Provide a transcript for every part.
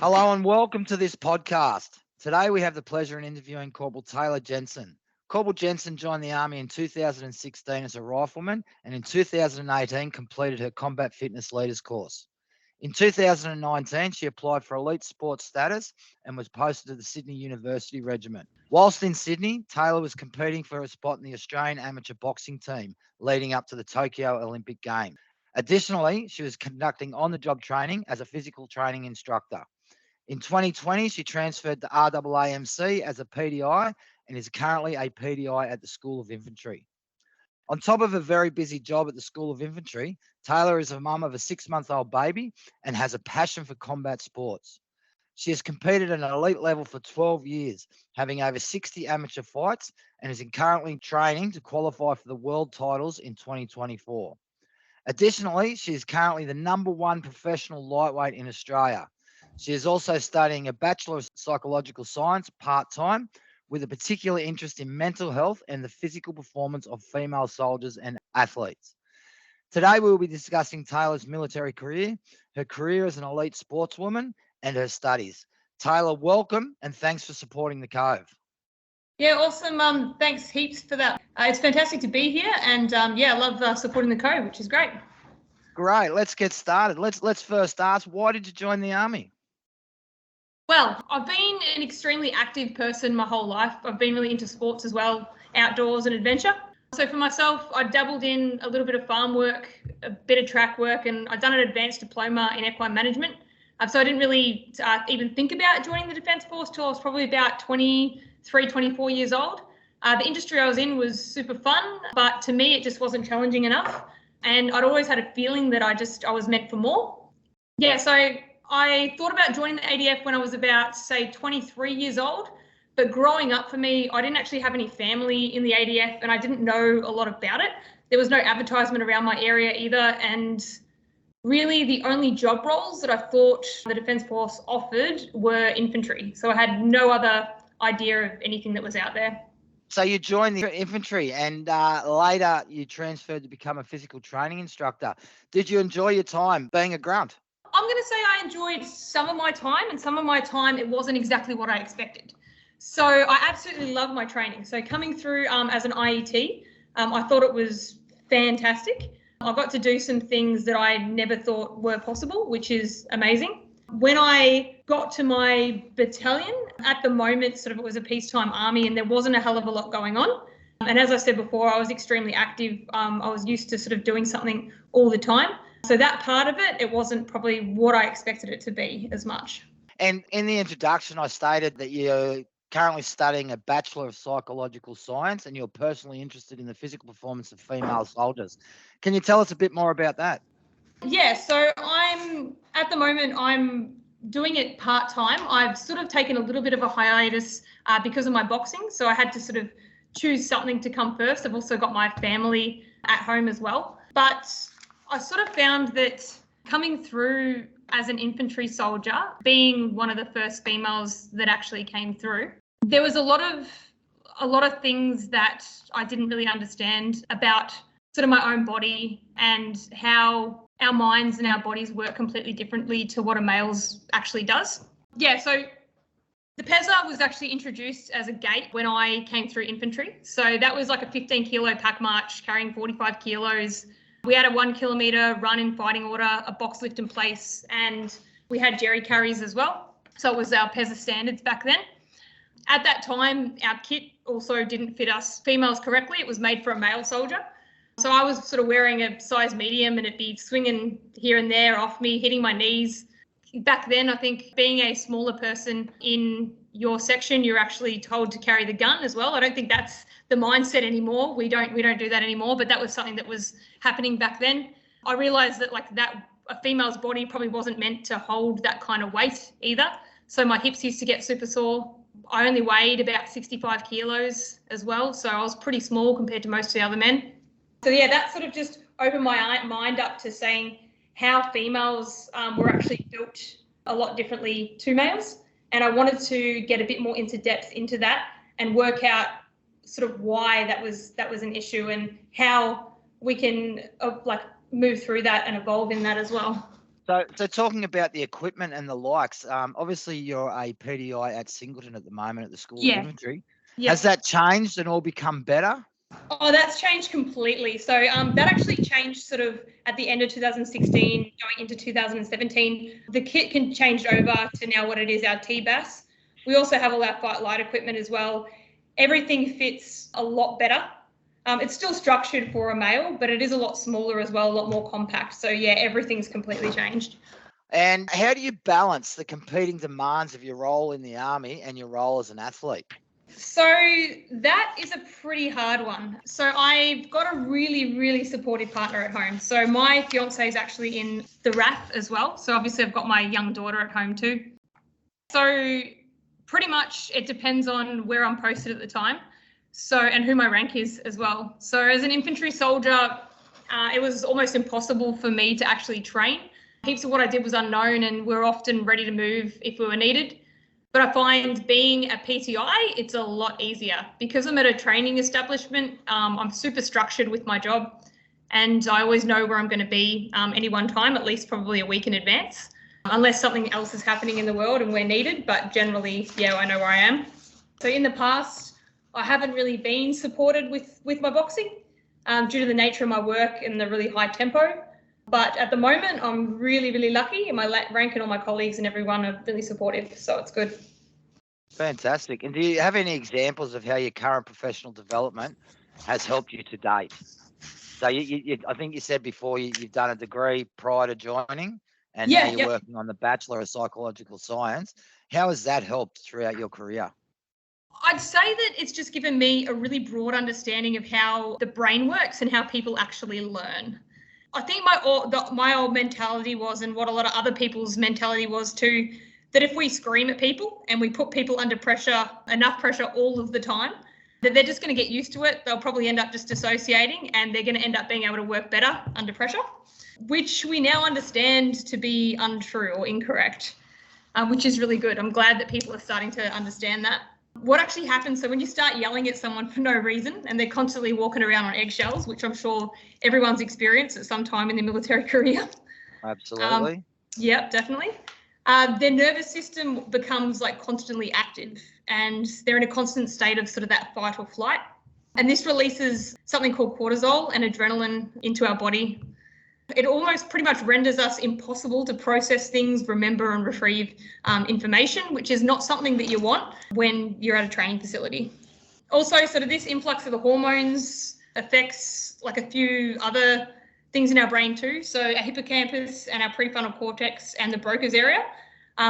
Hello and welcome to this podcast. Today we have the pleasure in interviewing Corporal Taylah Gentzen. Corporal Gentzen joined the Army in 2016 as a rifleman and in 2018 completed her combat fitness leaders course. In 2019, she applied for elite sports status and was posted to the Sydney University Regiment. Whilst in Sydney, Taylah was competing for a spot in the Australian amateur boxing team leading up to the Tokyo Olympic Games. Additionally, she was conducting on-the-job training as a physical training instructor. In 2020, she transferred to RAAMC as a PDI and is currently a PDI at the School of Infantry. On top of a very busy job at the School of Infantry, Taylah is a mum of a 6-month-old baby and has a passion for combat sports. She has competed at an elite level for 12 years, having over 60 amateur fights, and is currently training to qualify for the world titles in 2024. Additionally, she is currently the #1 professional lightweight in Australia. She is also studying a Bachelor of Psychological Science part-time with a particular interest in mental health and the physical performance of female soldiers and athletes. Today, we will be discussing Taylah's military career, her career as an elite sportswoman, and her studies. Taylah, welcome and thanks for supporting the Cove. Yeah, awesome. Thanks heaps for that. It's fantastic to be here and I love supporting the Cove, which is great. Great, let's get started. Let's first ask, why did you join the Army? Well, I've been an extremely active person my whole life. I've been really into sports as well, outdoors and adventure. So for myself, I dabbled in a little bit of farm work, a bit of track work, and I'd done an advanced diploma in equine management. So I didn't really even think about joining the Defence Force till I was probably about 23, 24 years old. The industry I was in was super fun, but to me, it just wasn't challenging enough. And I'd always had a feeling that I was meant for more. Yeah, so I thought about joining the ADF when I was about, say, 23 years old. But growing up for me, I didn't actually have any family in the ADF and I didn't know a lot about it. There was no advertisement around my area either. And really the only job roles that I thought the Defence Force offered were infantry. So I had no other idea of anything that was out there. So you joined the infantry and later you transferred to become a physical training instructor. Did you enjoy your time being a grunt? I'm going to say I enjoyed some of my time and some of my time it wasn't exactly what I expected. So I absolutely love my training. So coming through as an IET, I thought it was fantastic. I got to do some things that I never thought were possible, which is amazing. When I got to my battalion, at the moment, it was a peacetime army and there wasn't a hell of a lot going on. And as I said before, I was extremely active. I was used to doing something all the time. So that part of it wasn't probably what I expected it to be as much. And in the introduction, I stated that you're currently studying a Bachelor of Psychological Science and you're personally interested in the physical performance of female soldiers. Can you tell us a bit more about that? Yeah, so at the moment, I'm doing it part-time. I've taken a little bit of a hiatus because of my boxing. So I had to choose something to come first. I've also got my family at home as well. But I found that coming through as an infantry soldier, being one of the first females that actually came through, there was a lot of things that I didn't really understand about my own body and how our minds and our bodies work completely differently to what a male's actually does. Yeah, so the PESA was actually introduced as a gate when I came through infantry. So that was like a 15-kilo pack march carrying 45 kilos. We had a 1 kilometre run in fighting order, a box lift in place, and we had jerry carries as well. So it was our PESA standards back then. At that time, our kit also didn't fit us females correctly. It was made for a male soldier. So I was wearing a size medium and it'd be swinging here and there off me, hitting my knees. Back then, I think being a smaller person in your section, you're actually told to carry the gun as well. I don't think that's the mindset anymore. We don't do that anymore, but that was something that was happening back then. I realized that a female's body probably wasn't meant to hold that kind of weight either. So my hips used to get super sore. I only weighed about 65 kilos as well. So I was pretty small compared to most of the other men. So yeah, that just opened my mind up to saying how females were actually built a lot differently to males. And I wanted to get a bit more into depth into that and work out why that was an issue and how we can move through that and evolve in that as well. So talking about the equipment and the likes, obviously you're a PDI at Singleton at the moment at the School of Yeah. Infantry. Yeah. Has that changed and all become better? Oh, that's changed completely. So that actually changed sort of at the end of 2016, going into 2017. The kit can change over to now what it is, our TBAS. We also have all our fight light equipment as well. Everything fits a lot better. It's still structured for a male, but it is a lot smaller as well, a lot more compact. So yeah, everything's completely changed. And how do you balance the competing demands of your role in the Army and your role as an athlete? So that is a pretty hard one. So I've got a really, really supportive partner at home. So my fiance is actually in the RAF as well. So obviously I've got my young daughter at home too. So pretty much it depends on where I'm posted at the time. So, and who my rank is as well. So as an infantry soldier, it was almost impossible for me to actually train. Heaps of what I did was unknown, and we're often ready to move if we were needed. But I find being a PTI, it's a lot easier because I'm at a training establishment. I'm super structured with my job, and I always know where I'm going to be any one time, at least probably a week in advance, unless something else is happening in the world and we're needed. But generally, yeah, I know where I am. So in the past, I haven't really been supported with my boxing due to the nature of my work and the really high tempo. But at the moment, I'm really, really lucky, and my rank and all my colleagues and everyone are really supportive, so it's good. Fantastic. And do you have any examples of how your current professional development has helped you to date? So I think you said before you've done a degree prior to joining, and now you're working on the Bachelor of Psychological Science. How has that helped throughout your career? I'd say that it's just given me a really broad understanding of how the brain works and how people actually learn. I think my old mentality was, and what a lot of other people's mentality was too, that if we scream at people and we put people under pressure, enough pressure all of the time, that they're just going to get used to it. They'll probably end up just dissociating, and they're going to end up being able to work better under pressure, which we now understand to be untrue or incorrect, which is really good. I'm glad that people are starting to understand that. What actually happens, so when you start yelling at someone for no reason and they're constantly walking around on eggshells, which I'm sure everyone's experienced at some time in their military career. Absolutely. Yep, definitely. Their nervous system becomes like constantly active, and they're in a constant state of sort of that fight or flight. And this releases something called cortisol and adrenaline into our body. It almost pretty much renders us impossible to process things, remember and retrieve information, which is not something that you want when you're at a training facility. Also, sort of this influx of the hormones affects like a few other things in our brain too. So our hippocampus and our prefrontal cortex and the Broca's area,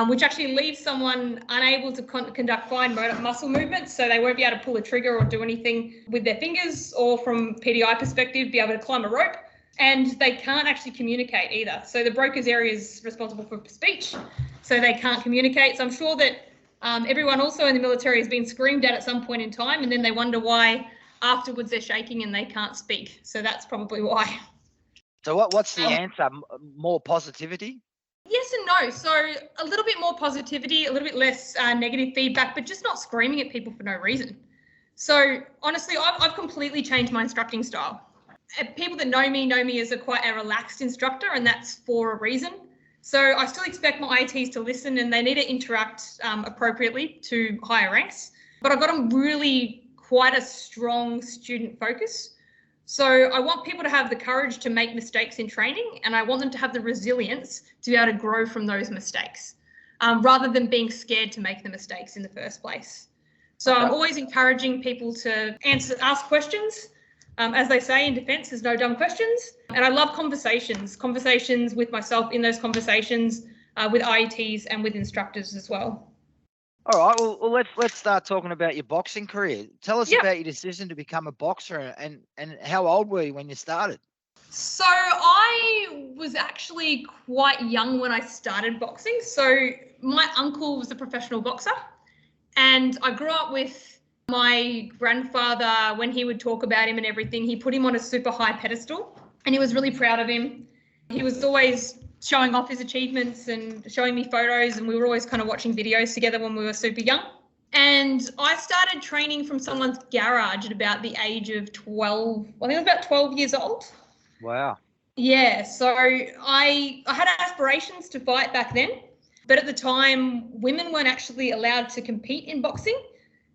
which actually leaves someone unable to conduct fine motor muscle movements. So they won't be able to pull a trigger or do anything with their fingers, or from PDI perspective, be able to climb a rope. And they can't actually communicate either. So the Broca's area is responsible for speech, so they can't communicate. So I'm sure that everyone also in the military has been screamed at some point in time, and then they wonder why afterwards they're shaking and they can't speak. So that's probably why. So what's the answer? More positivity? Yes and no. So a little bit more positivity, a little bit less negative feedback, but just not screaming at people for no reason. So honestly, I've completely changed my instructing style. People that know me as quite a relaxed instructor, and that's for a reason. So I still expect my IATs to listen, and they need to interact appropriately to higher ranks. But I've got them really quite a strong student focus. So I want people to have the courage to make mistakes in training, and I want them to have the resilience to be able to grow from those mistakes, rather than being scared to make the mistakes in the first place. So I'm always encouraging people to ask questions. As they say in defence, there's no dumb questions. And I love conversations with myself in those conversations with IETs and with instructors as well. All right, well let's start talking about your boxing career. Tell us about your decision to become a boxer, and how old were you when you started? So I was actually quite young when I started boxing. So my uncle was a professional boxer, and I grew up with my grandfather. When he would talk about him and everything, he put him on a super high pedestal, and he was really proud of him. He was always showing off his achievements and showing me photos, and we were always kind of watching videos together when we were super young. And I started training from someone's garage at about the age of 12. I think I was about 12 years old. Wow. Yeah, so I had aspirations to fight back then, but at the time, women weren't actually allowed to compete in boxing.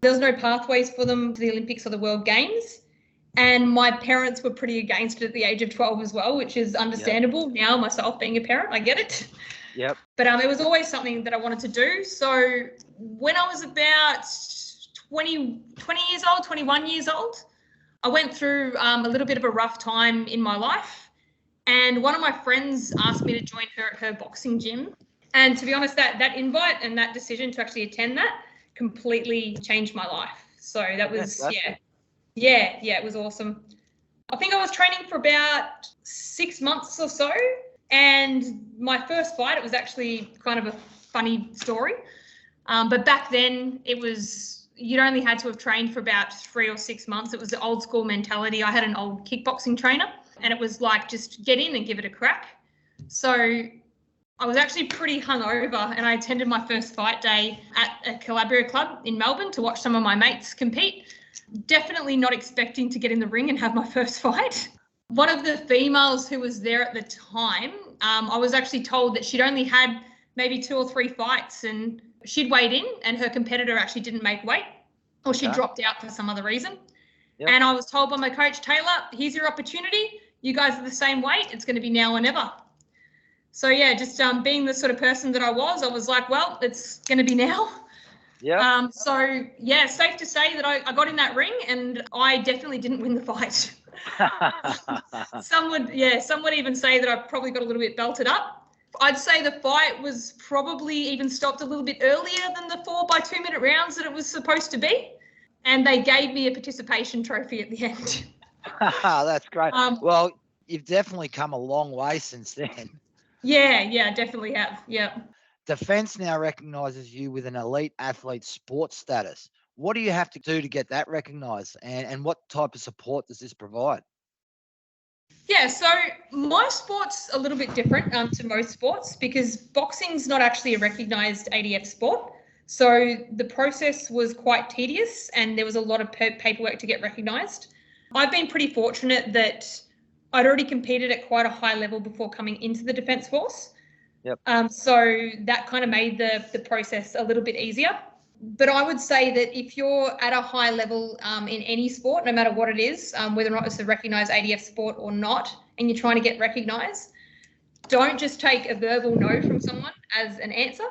There was no pathways for them to the Olympics or the World Games. And my parents were pretty against it at the age of 12 as well, which is understandable. Yep. Now, myself being a parent, I get it. Yep. But it was always something that I wanted to do. So when I was about 20 years old, 21 years old, I went through a little bit of a rough time in my life. And one of my friends asked me to join her at her boxing gym. And to be honest, that invite and that decision to actually attend that completely changed my life. So that was, it was awesome. I think I was training for about 6 months or so. And my first fight, it was actually kind of a funny story. But back then you'd only had to have trained for about 3 or 6 months. It was the old school mentality. I had an old kickboxing trainer and it was like, just get in and give it a crack. So I was actually pretty hungover and I attended my first fight day at a Calabria club in Melbourne to watch some of my mates compete. Definitely not expecting to get in the ring and have my first fight. One of the females who was there at the time, I was actually told that she'd only had maybe 2 or 3 fights and she'd weighed in and her competitor actually didn't make weight or she dropped out for some other reason. Yep. And I was told by my coach, Taylor, here's your opportunity. You guys are the same weight. It's going to be now or never. So, yeah, just being the sort of person that I was like, well, it's going to be now. Yeah. So, yeah, safe to say that I got in that ring and I definitely didn't win the fight. Some would even say that I probably got a little bit belted up. I'd say the fight was probably even stopped a little bit earlier than the 4 by 2 minute rounds that it was supposed to be. And they gave me a participation trophy at the end. That's great. Well, you've definitely come a long way since then. Yeah, definitely have. Yeah. Defence now recognises you with an elite athlete sports status. What do you have to do to get that recognised and what type of support does this provide? Yeah, so my sport's a little bit different to most sports because boxing's not actually a recognised ADF sport. So the process was quite tedious and there was a lot of paperwork to get recognised. I've been pretty fortunate that I'd already competed at quite a high level before coming into the Defence Force. Yep. So that kind of made the process a little bit easier. But I would say that if you're at a high level in any sport, no matter what it is, whether or not it's a recognised ADF sport or not, and you're trying to get recognised, don't just take a verbal no from someone as an answer.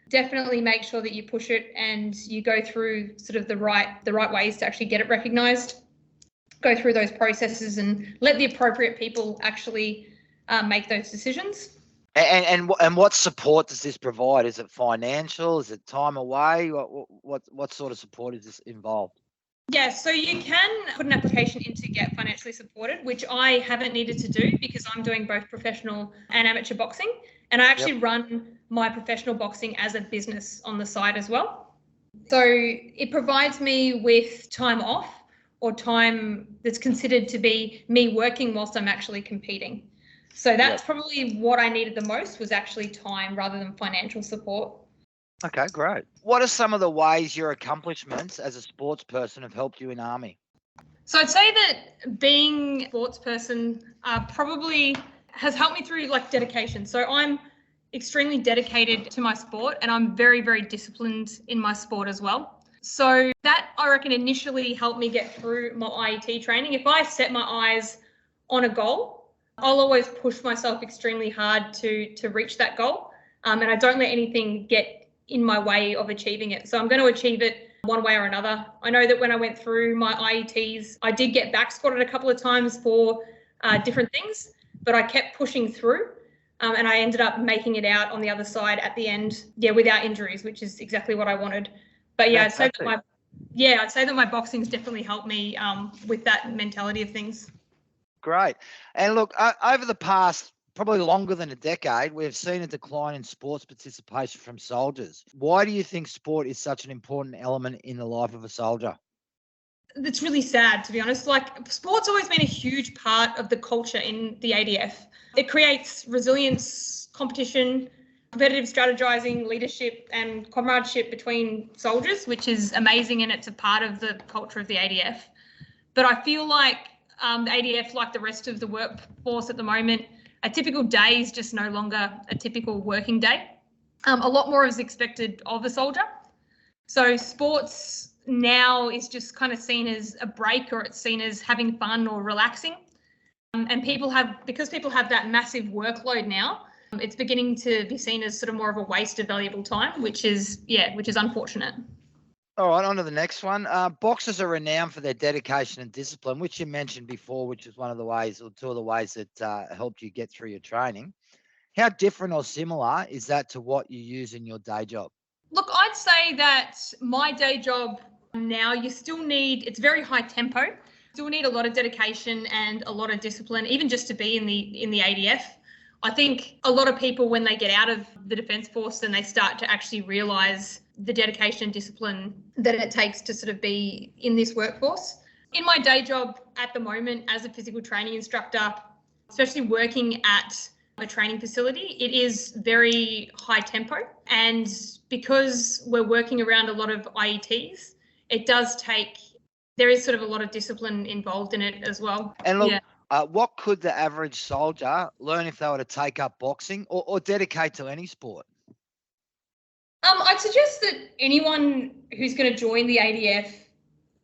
Definitely make sure that you push it and you go through sort of the right ways to actually get it recognised. Go through those processes and let the appropriate people actually make those decisions. And what support does this provide? Is it financial? Is it time away? What sort of support is this involved? Yeah, so you can put an application in to get financially supported, which I haven't needed to do because I'm doing both professional and amateur boxing. And I actually run my professional boxing as a business on the side as well. So it provides me with time off or time that's considered to be me working whilst I'm actually competing. So that's probably what I needed the most was actually time rather than financial support. Okay, great. What are some of the ways your accomplishments as a sports person have helped you in Army? So I'd say that being a sports person probably has helped me through like dedication. So I'm extremely dedicated to my sport and I'm very, very disciplined in my sport as well. So that I reckon initially helped me get through my IET training. If I set my eyes on a goal, I'll always push myself extremely hard to reach that goal. And I don't let anything get in my way of achieving it. So I'm going to achieve it one way or another. I know that when I went through my IETs, I did get back squatted a couple of times for different things, but I kept pushing through. And I ended up making it out on the other side at the end, without injuries, which is exactly what I wanted. But I'd say that my boxing's definitely helped me with that mentality of things. Great. And look, over the past, probably longer than a decade, we've seen a decline in sports participation from soldiers. Why do you think sport is such an important element in the life of a soldier? It's really sad, to be honest. Like, sport's always been a huge part of the culture in the ADF. It creates resilience, competition, competitive strategizing, leadership and comradeship between soldiers, which is amazing, and it's a part of the culture of the ADF. But I feel like the ADF, like the rest of the workforce at the moment, a typical day is just no longer a typical working day. A lot more is expected of a soldier. So sports now is just kind of seen as a break, or it's seen as having fun or relaxing. And because people have that massive workload now, it's beginning to be seen as sort of more of a waste of valuable time, which is unfortunate. All right, on to the next one. Boxers are renowned for their dedication and discipline, which you mentioned before, which is one of the ways, or two of the ways that helped you get through your training. How different or similar is that to what you use in your day job? Look, I'd say that my day job now, it's very high tempo. You still need a lot of dedication and a lot of discipline, even just to be in the ADF. I think a lot of people, when they get out of the Defence Force, then they start to actually realise the dedication and discipline that it takes to sort of be in this workforce. In my day job at the moment as a physical training instructor, especially working at a training facility, it is very high tempo. And because we're working around a lot of IETs, there is sort of a lot of discipline involved in it as well. And look, what could the average soldier learn if they were to take up boxing or dedicate to any sport? I'd suggest that anyone who's going to join the ADF,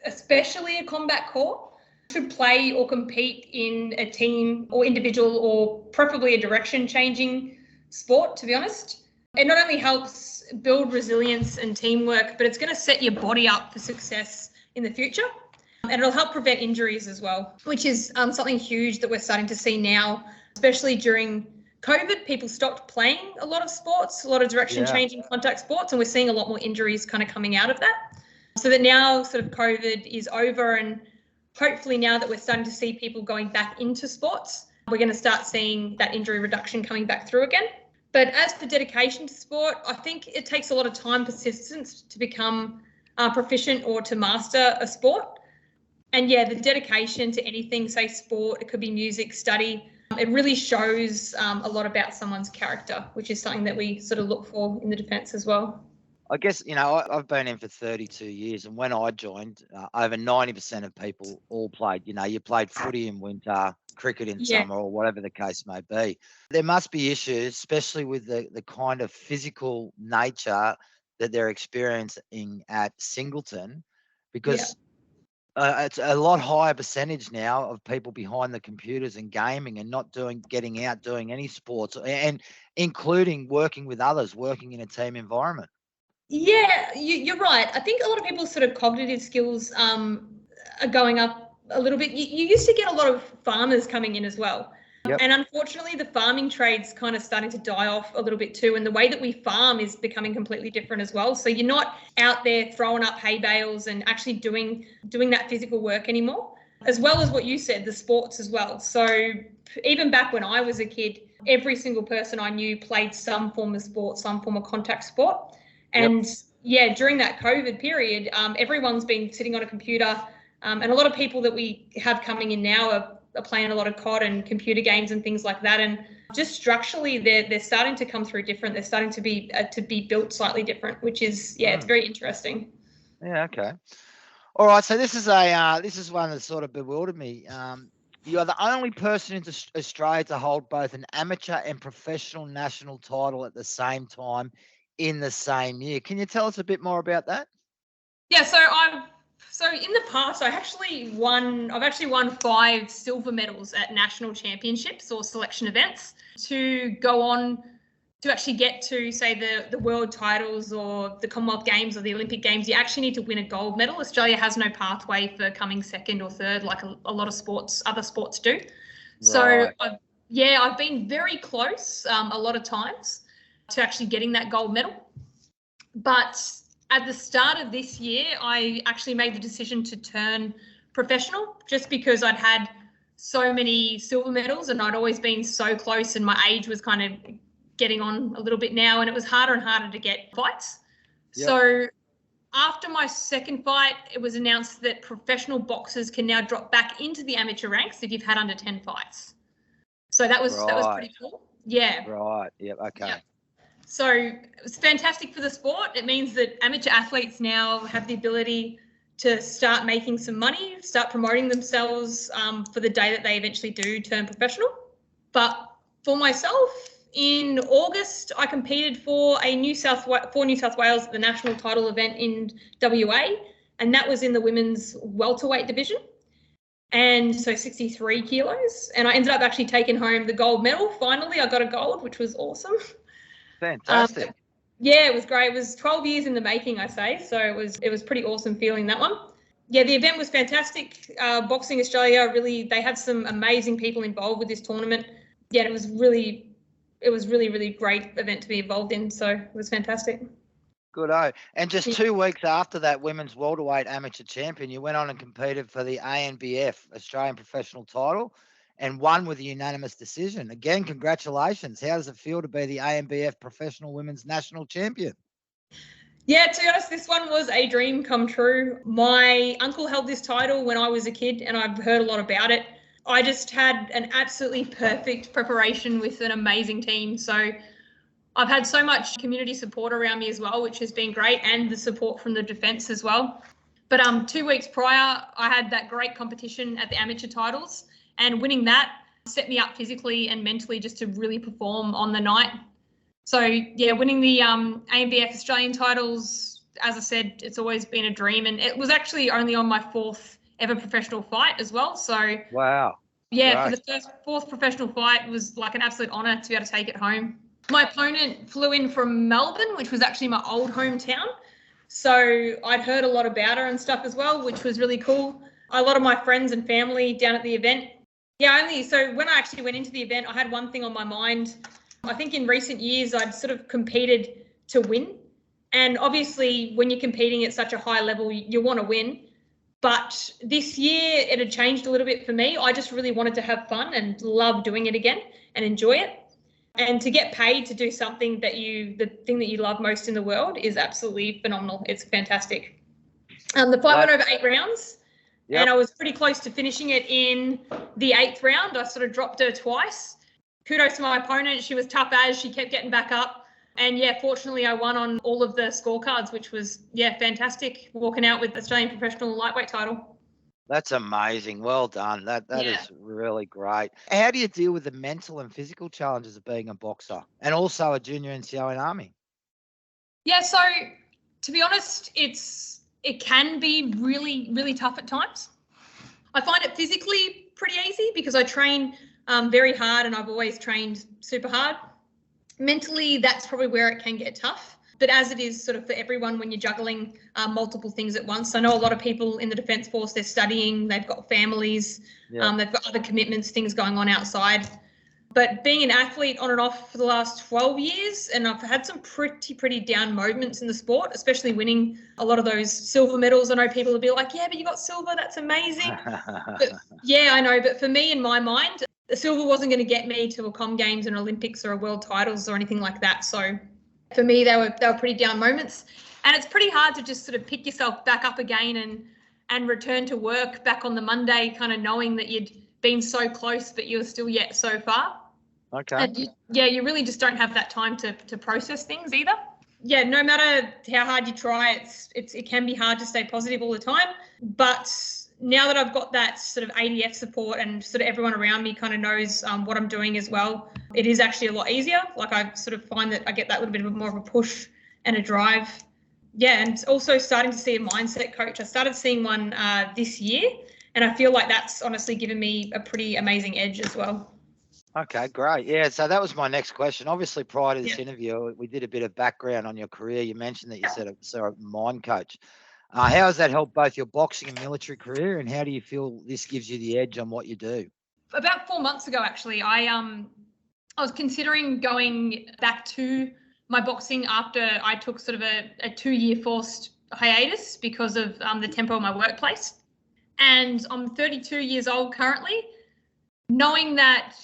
especially a combat corps, should play or compete in a team or individual, or preferably a direction-changing sport, to be honest. It not only helps build resilience and teamwork, but it's going to set your body up for success in the future. And it'll help prevent injuries as well, which is something huge that we're starting to see now, especially during COVID. People stopped playing a lot of sports, a lot of direction-changing contact sports, and we're seeing a lot more injuries kind of coming out of that. So that now sort of COVID is over, and hopefully now that we're starting to see people going back into sports, we're going to start seeing that injury reduction coming back through again. But as for dedication to sport, I think it takes a lot of time, persistence to become proficient or to master a sport. And the dedication to anything, say sport, it could be music, study, it really shows a lot about someone's character, which is something that we sort of look for in the defence as well. I guess, I've been in for 32 years, and when I joined, over 90% of people all played. You played footy in winter, cricket in summer, or whatever the case may be. There must be issues, especially with the kind of physical nature that they're experiencing at Singleton, because it's a lot higher percentage now of people behind the computers and gaming and not getting out doing any sports, and including working with others, working in a team environment. Yeah, you're right. I think a lot of people's sort of cognitive skills are going up a little bit. You used to get a lot of farmers coming in as well. Yep. And unfortunately, the farming trade's kind of starting to die off a little bit too. And the way that we farm is becoming completely different as well. So you're not out there throwing up hay bales and actually doing that physical work anymore, as well as what you said, the sports as well. So even back when I was a kid, every single person I knew played some form of sport, some form of contact sport. And during that COVID period, everyone's been sitting on a computer, and a lot of people that we have coming in now are playing a lot of COD and computer games and things like that. And just structurally, they're starting to come through different. They're starting to be built slightly different, which is it's very interesting. Yeah. Okay. All right. So this is one that sort of bewildered me. You are the only person in Australia to hold both an amateur and professional national title at the same time in the same year. Can you tell us a bit more about that? Yeah, so in the past I've actually won 5 silver medals at national championships or selection events. To go on to actually get to, say, the world titles or the Commonwealth Games or the Olympic Games, you actually need to win a gold medal. Australia has no pathway for coming second or third like a lot of other sports do. Right. So I've been very close a lot of times to actually getting that gold medal. But at the start of this year, I actually made the decision to turn professional, just because I'd had so many silver medals and I'd always been so close, and my age was kind of getting on a little bit now, and it was harder and harder to get fights. Yep. So after my second fight, it was announced that professional boxers can now drop back into the amateur ranks if you've had under 10 fights. So that was pretty cool. Yeah. Right. Yep. Okay. Yep. So it was fantastic for the sport. It means that amateur athletes now have the ability to start making some money, start promoting themselves for the day that they eventually do turn professional. But For myself, in August, I competed for New South Wales at the national title event in WA, and that was in the women's welterweight division. And so 63 kilos. And I ended up actually taking home the gold medal. Finally, I got a gold, which was awesome. Fantastic. Yeah, it was great. It was 12 years in the making, I say. So it was pretty awesome feeling that one. Yeah, the event was fantastic. Boxing Australia, they had some amazing people involved with this tournament. Yeah, it was really, really great event to be involved in. So it was fantastic. Good. And just 2 weeks after that women's welterweight amateur champion, you went on and competed for the ANBF Australian professional title and won with a unanimous decision. Again, congratulations. How does it feel to be the ANBF professional women's national champion? Yeah, to be honest, this one was a dream come true. My uncle held this title when I was a kid, and I've heard a lot about it. I just had an absolutely perfect preparation with an amazing team. So I've had so much community support around me as well, which has been great, and the support from the defence as well. But 2 weeks prior, I had that great competition at the amateur titles, and winning that set me up physically and mentally just to really perform on the night. So yeah, winning the ANBF Australian titles, as I said, it's always been a dream, and it was actually only on my 4th ever professional fight as well. So wow. Yeah, right. For the 4th professional fight, it was like an absolute honour to be able to take it home. My opponent flew in from Melbourne, which was actually my old hometown. So I'd heard a lot about her and stuff as well, which was really cool. A lot of my friends and family down at the event. So when I actually went into the event, I had one thing on my mind. I think in recent years, I'd sort of competed to win. And obviously, when you're competing at such a high level, you want to win. But this year, it had changed a little bit for me. I just really wanted to have fun and love doing it again and enjoy it. And to get paid to do something the thing that you love most in the world is absolutely phenomenal. It's fantastic. The fight went over 8 rounds, and I was pretty close to finishing it in the 8th round. I sort of dropped her twice. Kudos to my opponent. She was tough as she kept getting back up. And yeah, fortunately, I won on all of the scorecards, which was, fantastic. Walking out with the Australian professional lightweight title. That's amazing. Well done. That is really great. How do you deal with the mental and physical challenges of being a boxer and also a junior NCO in Army? Yeah, so to be honest, it can be really, really tough at times. I find it physically pretty easy because I train very hard, and I've always trained super hard. Mentally, that's probably where it can get tough. But as it is sort of for everyone when you're juggling multiple things at once. I know a lot of people in the Defence Force, they're studying, they've got families, they've got other commitments, things going on outside. But being an athlete on and off for the last 12 years, and I've had some pretty down moments in the sport, especially winning a lot of those silver medals. I know people will be like, yeah, but you got silver, that's amazing. But, yeah, I know. But for me, in my mind, the silver wasn't going to get me to a Com Games and Olympics or a world titles or anything like that. So for me, they were pretty down moments, and it's pretty hard to just sort of pick yourself back up again and return to work back on the Monday, kind of knowing that you'd been so close, but you're still yet so far. Okay. And you really just don't have that time to process things either. Yeah, no matter how hard you try, it can be hard to stay positive all the time. But now that I've got that sort of ADF support and sort of everyone around me kind of knows what I'm doing as well, it is actually a lot easier. Like I sort of find that I get that little bit of more of a push and a drive. Yeah, and also starting to see a mindset coach. I started seeing one this year, and I feel like that's honestly given me a pretty amazing edge as well. Okay, great. Yeah, so that was my next question. Obviously, prior to this interview, we did a bit of background on your career. You mentioned that you saw a mind coach. How has that helped both your boxing and military career, and how do you feel this gives you the edge on what you do? About 4 months ago, actually, I was considering going back to my boxing after I took sort of a 2-year forced hiatus because of the tempo of my workplace. And I'm 32 years old currently. Knowing that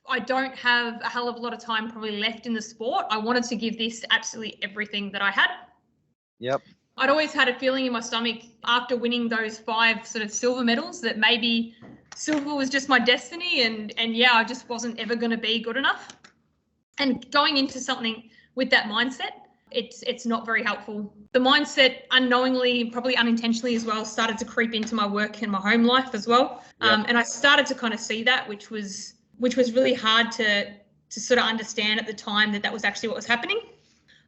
I don't have a hell of a lot of time probably left in the sport, I wanted to give this absolutely everything that I had. Yep. I'd always had a feeling in my stomach after winning those 5 sort of silver medals that maybe silver was just my destiny, and I just wasn't ever going to be good enough. And going into something with that mindset, it's not very helpful. The mindset unknowingly, probably unintentionally as well, started to creep into my work and my home life as well. Yep. And I started to kind of see that, which was which was really hard to sort of understand at the time that was actually what was happening.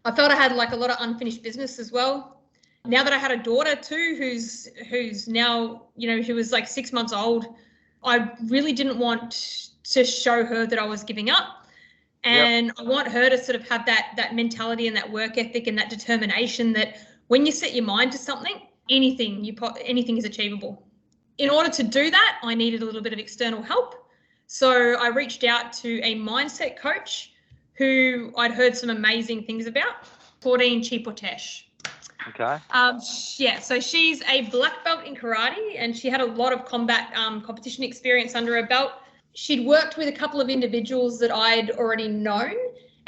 I felt I had like a lot of unfinished business as well. Now that I had a daughter too, who's now, who was like 6 months old, I really didn't want to show her that I was giving up. And I want her to sort of have that mentality and that work ethic and that determination that when you set your mind to something, anything is achievable. In order to do that, I needed a little bit of external help. So I reached out to a mindset coach who I'd heard some amazing things about, Claudine Chipotesh. Okay. So she's a black belt in karate, and she had a lot of combat competition experience under her belt. She'd worked with a couple of individuals that I'd already known,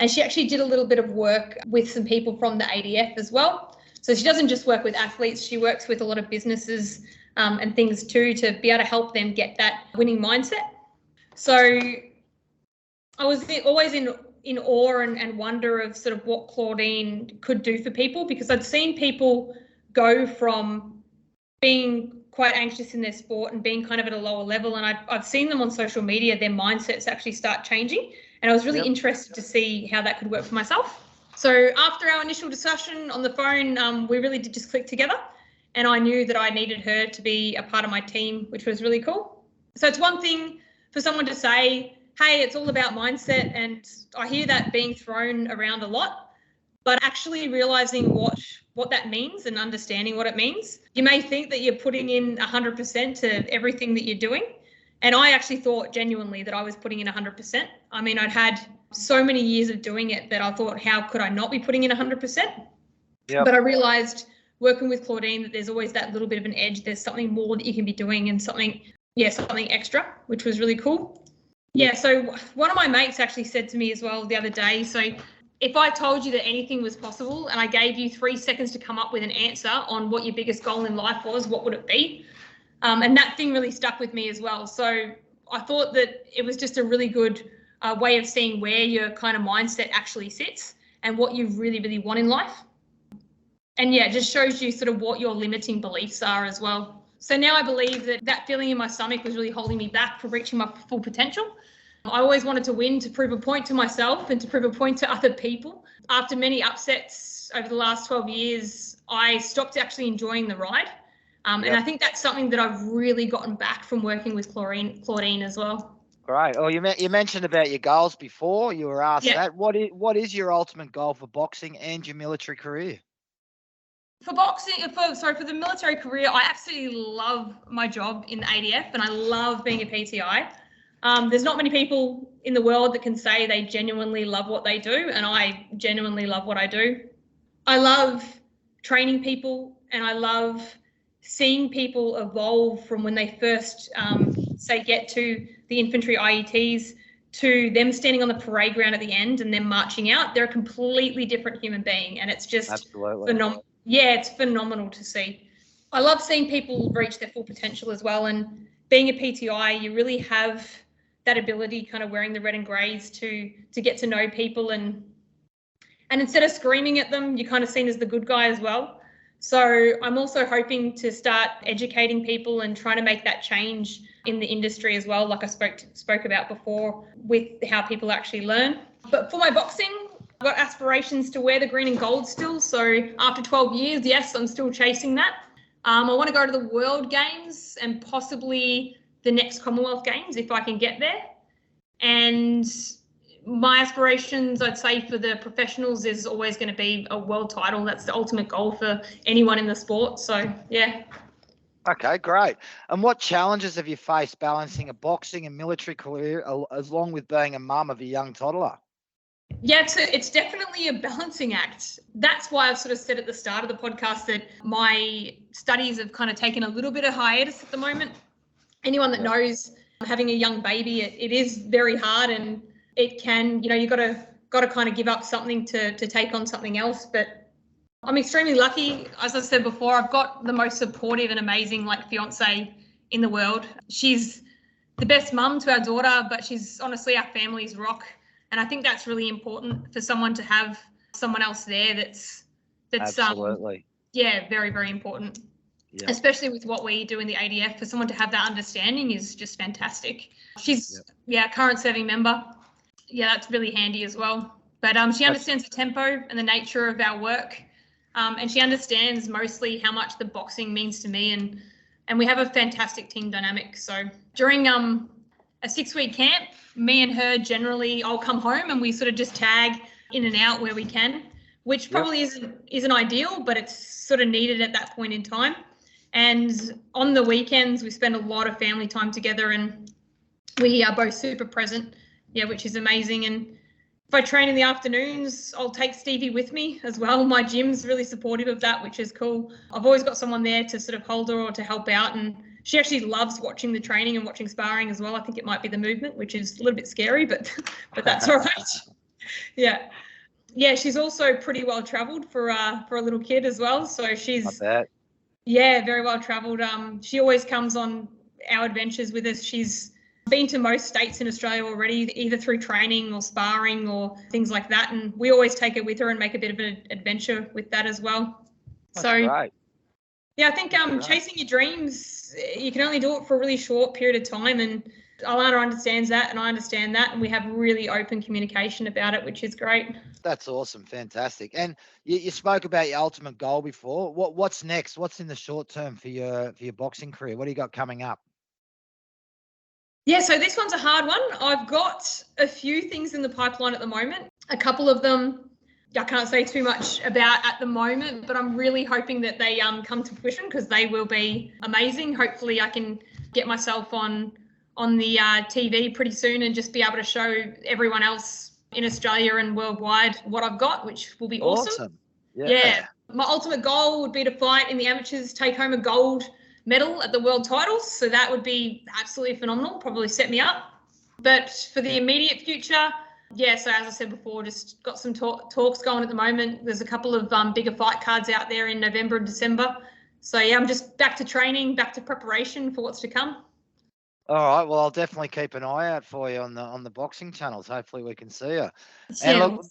and she actually did a little bit of work with some people from the ADF as well. So she doesn't just work with athletes, she works with a lot of businesses and things too, to be able to help them get that winning mindset. So I was always in awe and wonder of sort of what Claudine could do for people, because I'd seen people go from being quite anxious in their sport and being kind of at a lower level, and I've seen them on social media, their mindsets actually start changing, and I was really interested to see how that could work for myself. So after our initial discussion on the phone, we really did just click together, and I knew that I needed her to be a part of my team, which was really cool. So it's one thing for someone to say, hey, it's all about mindset, and I hear that being thrown around a lot, but actually realizing what that means and understanding what it means. You may think that you're putting in 100% to everything that you're doing, and I actually thought genuinely that I was putting in 100%. I mean, I'd had so many years of doing it that I thought, how could I not be putting in 100%? But I realized working with Claudine that there's always that little bit of an edge. There's something more that you can be doing and something extra, which was really cool. Yeah, so one of my mates actually said to me as well the other day, so if I told you that anything was possible and I gave you 3 seconds to come up with an answer on what your biggest goal in life was, what would it be? And that thing really stuck with me as well. So I thought that it was just a really good way of seeing where your kind of mindset actually sits and what you really, really want in life. And yeah, it just shows you sort of what your limiting beliefs are as well. So now I believe that feeling in my stomach was really holding me back from reaching my full potential. I always wanted to win, to prove a point to myself and to prove a point to other people. After many upsets over the last 12 years, I stopped actually enjoying the ride. And I think that's something that I've really gotten back from working with Claudine as well. Great. Oh, you mentioned about your goals before. You were asked that. What is your ultimate goal for boxing and your military career? For the military career, I absolutely love my job in the ADF, and I love being a PTI. There's not many people in the world that can say they genuinely love what they do, and I genuinely love what I do. I love training people, and I love seeing people evolve from when they first, get to the infantry IETs to them standing on the parade ground at the end and then marching out. They're a completely different human being, and it's just phenomenal. Yeah, it's phenomenal to see. I love seeing people reach their full potential as well, and being a PTI, you really have that ability, kind of wearing the red and greys, to get to know people, and instead of screaming at them, you're kind of seen as the good guy as well. So I'm also hoping to start educating people and trying to make that change in the industry as well, like I spoke about before, with how people actually learn. But for my boxing, I've got aspirations to wear the green and gold still. So after 12 years, yes, I'm still chasing that. I want to go to the World Games and possibly the next Commonwealth Games if I can get there. And my aspirations, I'd say, for the professionals is always going to be a world title. That's the ultimate goal for anyone in the sport. So, yeah. Okay, great. And what challenges have you faced balancing a boxing and military career along with being a mum of a young toddler? Yeah, it's definitely a balancing act. That's why I've sort of said at the start of the podcast that my studies have kind of taken a little bit of hiatus at the moment. Anyone that knows having a young baby, it is very hard, and it can, you got to kind of give up something to take on something else. But I'm extremely lucky. As I said before, I've got the most supportive and amazing fiance in the world. She's the best mum to our daughter, but she's honestly our family's rock. And I think that's really important for someone to have someone else there that's absolutely. Very, very important. especially with what we do in the ADF. For someone to have that understanding is just fantastic. She's current serving member. Yeah, that's really handy as well. But she understands the tempo and the nature of our work, and she understands mostly how much the boxing means to me, and we have a fantastic team dynamic. So during a 6-week camp, me and her generally, I'll come home and we sort of just tag in and out where we can, which probably isn't ideal, but it's sort of needed at that point in time. And on the weekends, we spend a lot of family time together, and we are both super present, which is amazing. And if I train in the afternoons, I'll take Stevie with me as well. My gym's really supportive of that, which is cool. I've always got someone there to sort of hold her or to help out, and she actually loves watching the training and watching sparring as well. I think it might be the movement, which is a little bit scary, but that's all right. Yeah, she's also pretty well travelled for a little kid as well. So she's very well travelled. She always comes on our adventures with us. She's been to most states in Australia already, either through training or sparring or things like that. And we always take her with her and make a bit of an adventure with that as well. That's great. Yeah, I think chasing your dreams, you can only do it for a really short period of time. And Alana understands that, and I understand that, and we have really open communication about it, which is great. That's awesome. Fantastic. And you spoke about your ultimate goal before. What's next? What's in the short term for your boxing career? What do you got coming up? Yeah, so this one's a hard one. I've got a few things in the pipeline at the moment. A couple of them I can't say too much about at the moment, but I'm really hoping that they come to fruition, because they will be amazing. Hopefully I can get myself on the TV pretty soon and just be able to show everyone else in Australia and worldwide what I've got, which will be awesome. Yeah. My ultimate goal would be to fight in the amateurs, take home a gold medal at the world titles. So that would be absolutely phenomenal, probably set me up. But for the immediate future, so as I said before, just got some talks going at the moment. There's a couple of bigger fight cards out there in November and December. So I'm just back to training, back to preparation for what's to come. All right. Well, I'll definitely keep an eye out for you on the boxing channels. Hopefully we can see you. And look,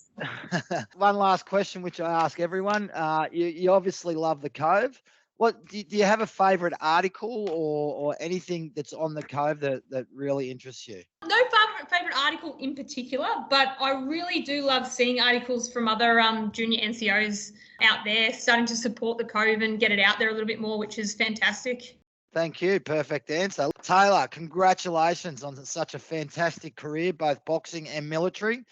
one last question, which I ask everyone. You obviously love the Cove. What do you have a favourite article or anything that's on the Cove that really interests you? No favourite article in particular, but I really do love seeing articles from other junior NCOs out there starting to support the Cove and get it out there a little bit more, which is fantastic. Thank you. Perfect answer. Taylah, congratulations on such a fantastic career, both boxing and military.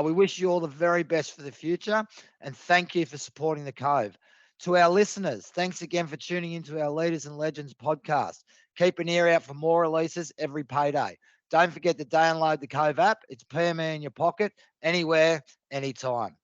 We wish you all the very best for the future, and thank you for supporting the Cove. To our listeners, thanks again for tuning into our Leaders and Legends podcast. Keep an ear out for more releases every payday. Don't forget to download the Cove app. It's PME in your pocket, anywhere, anytime.